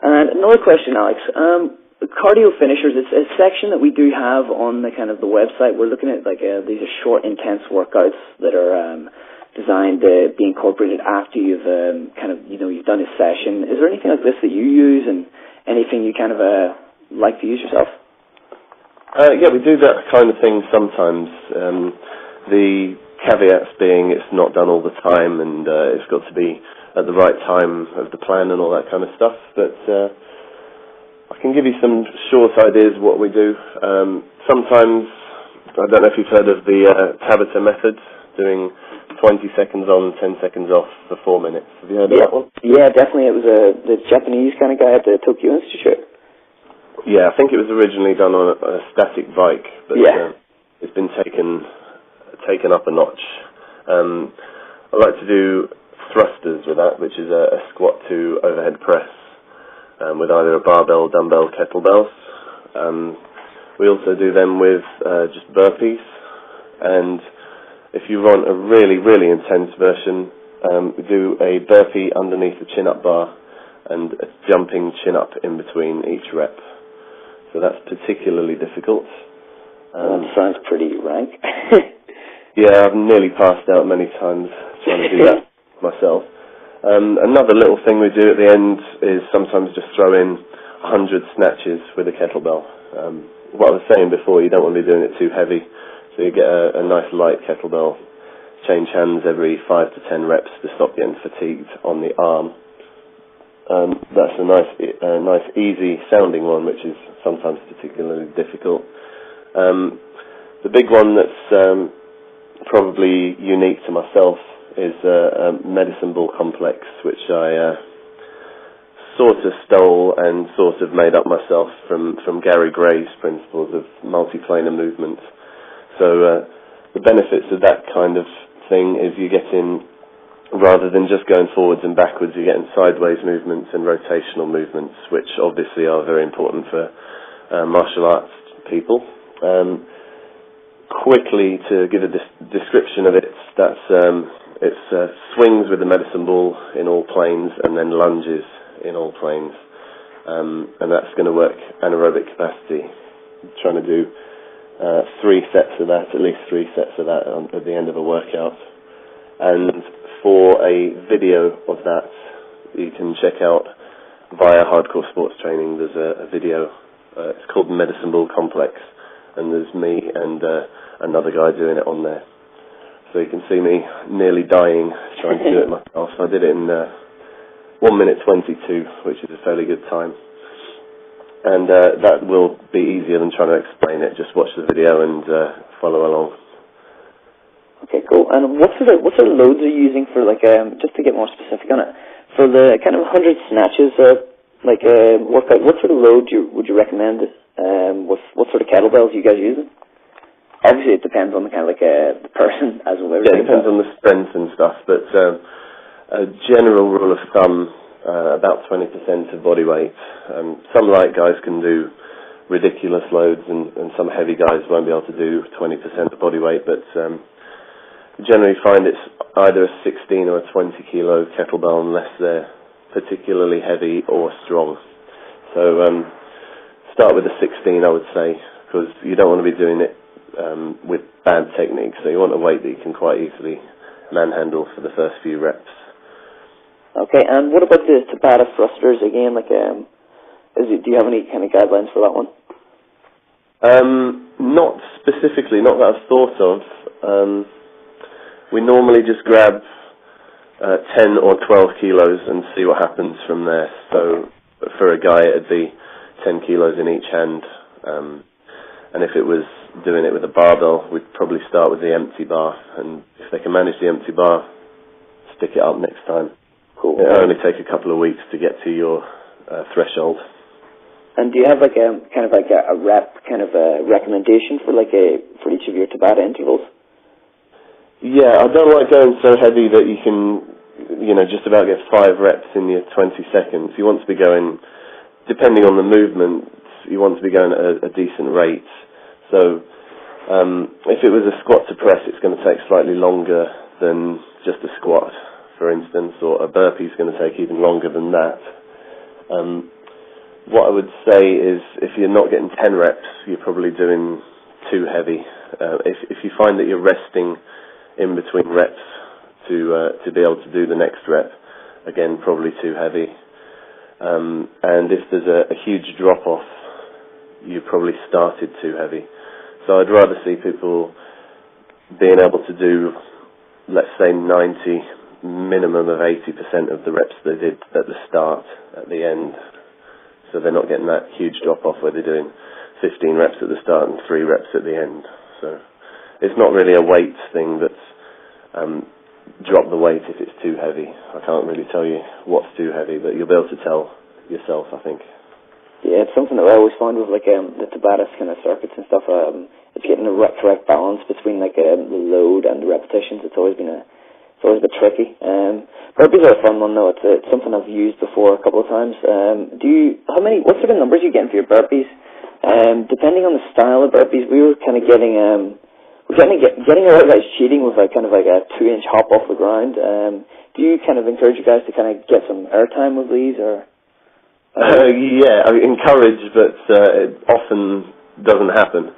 And another question, Alex. Cardio finishers, it's a section that we do have on the kind of the website. We're looking at like these are short, intense workouts that are designed to be incorporated after you've you've done a session. Is there anything like this that you use, and anything you kind of like to use yourself? Yeah, we do that kind of thing sometimes. The caveats being it's not done all the time, and it's got to be at the right time of the plan and all that kind of stuff. But I can give you some short ideas of what we do. Sometimes, I don't know if you've heard of the Tabata method, doing 20 seconds on, 10 seconds off for 4 minutes. Have you heard of that one? Yeah, definitely. It was the Japanese kind of guy at the Tokyo Institute. Yeah, I think it was originally done on a static bike, but it's been taken up a notch. I like to do thrusters with that, which is a squat to overhead press with either a barbell, dumbbell, kettlebells. We also do them with just burpees, and if you want a really, really intense version, we do a burpee underneath the chin-up bar and a jumping chin-up in between each rep. So that's particularly difficult. That sounds pretty rank. Yeah, I've nearly passed out many times trying to do that myself. Another little thing we do at the end is sometimes just throw in 100 snatches with a kettlebell. What I was saying before, you don't want to be doing it too heavy, so you get a nice light kettlebell. Change hands every 5 to 10 reps to stop getting fatigued on the arm. That's a nice easy sounding one, which is sometimes particularly difficult. The big one that's probably unique to myself is a medicine ball complex, which I sort of stole and sort of made up myself from Gary Gray's principles of multiplanar movement. So the benefits of that kind of thing is you get in, rather than just going forwards and backwards, you get in sideways movements and rotational movements, which obviously are very important for martial arts people. Quickly, to give a description of it, it's swings with the medicine ball in all planes and then lunges in all planes. And that's going to work anaerobic capacity. I'm trying to do 3 sets of that, at least 3 sets of that at the end of a workout. And for a video of that, you can check out via Hardcore Sports Training. There's a video, it's called Medicine Ball Complex, and there's me and another guy doing it on there. So you can see me nearly dying trying to do it myself. I did it in 1 minute 22, which is a fairly good time. And that will be easier than trying to explain it. Just watch the video and follow along. Okay, cool. And what sort of loads are you using for, like, just to get more specific on it, for the kind of 100 snatches, workout? What sort of load would you recommend? What sort of kettlebells are you guys using? Obviously, it depends on the kind of the person as well. Yeah, it depends on the strength and stuff, but a general rule of thumb, about 20% of body weight. Some light guys can do ridiculous loads, and some heavy guys won't be able to do 20% of body weight, but generally find it's either a 16 or a 20 kilo kettlebell unless they're particularly heavy or strong. So start with a 16, I would say, because you don't want to be doing it with bad technique, so you want a weight that you can quite easily manhandle for the first few reps. Okay, and what about the Tabata thrusters again? Do you have any kind of guidelines for that one? Not specifically, not that I've thought of. We normally just grab 10 or 12 kilos and see what happens from there. So for a guy, it'd be 10 kilos in each hand. And if it was doing it with a barbell, we'd probably start with the empty bar. And if they can manage the empty bar, stick it up next time. Cool. It'll only take a couple of weeks to get to your threshold. And do you have a rep recommendation for each of your Tabata intervals? Yeah, I don't like going so heavy that you can, just about get 5 reps in your 20 seconds. You want to be going, depending on the movement, you want to be going at a decent rate. So if it was a squat to press, it's going to take slightly longer than just a squat, for instance, or a burpee is going to take even longer than that. what I would say is if you're not getting 10 reps, you're probably doing too heavy. If you find that you're resting in between reps to be able to do the next rep, again, probably too heavy. And if there's a huge drop-off, you probably started too heavy. So I'd rather see people being able to do, let's say, 90, minimum of 80% of the reps they did at the start, at the end. So they're not getting that huge drop-off where they're doing 15 reps at the start and 3 reps at the end. So it's not really a weight thing that's drop the weight if it's too heavy. I can't really tell you what's too heavy, but you'll be able to tell yourself, I think. Yeah, it's something that I always find with like the Tabata kind of circuits and stuff. It's getting the correct balance between like the load and the repetitions. It's always been a bit tricky. Burpees are a fun one though. It's something I've used before a couple of times. What sort of numbers are you getting for your burpees? Depending on the style of burpees, we were kind of getting getting a lot of guys cheating with like kind of like a 2-inch hop off the ground. Do you kind of encourage you guys to kind of get some airtime with these, or? Yeah, I encourage, but it often doesn't happen.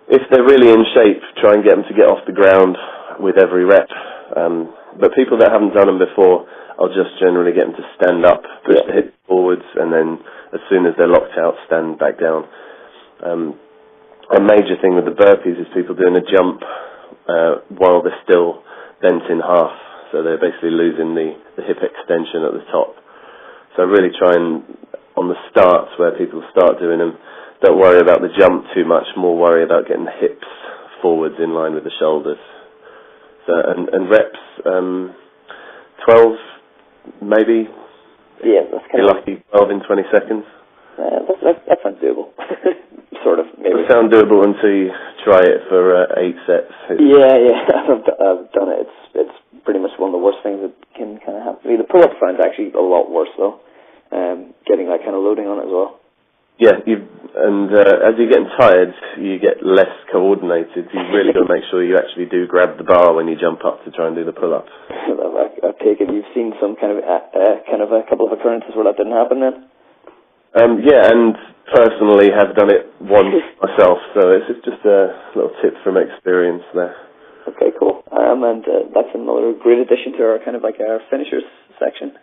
If they're really in shape, try and get them to get off the ground with every rep. But people that haven't done them before, I'll just generally get them to stand up, push the hips forwards, and then as soon as they're locked out, stand back down. A major thing with the burpees is people doing a jump while they're still bent in half. So they're basically losing the hip extension at the top. So really try and, on the starts where people start doing them, don't worry about the jump too much, more worry about getting the hips forwards in line with the shoulders. So, and reps, 12 maybe? Yeah, that's kind of lucky, 12 in 20 seconds. That sounds doable. Sort of, maybe. It sounds doable until you try it for 8 sets. Yeah, I've done it. It's pretty much one of the worst things that can kind of happen. The pull-up sounds actually a lot worse though. Getting that kind of loading on it as well. Yeah, as you're getting tired, you get less coordinated. You've really got to make sure you actually do grab the bar when you jump up to try and do the pull-up. I take it you've seen some kind of a couple of occurrences where that didn't happen then? Yeah, and personally have done it once myself, so it's just a little tip from experience there. Okay, cool. And that's another great addition to our kind of like our finishers section.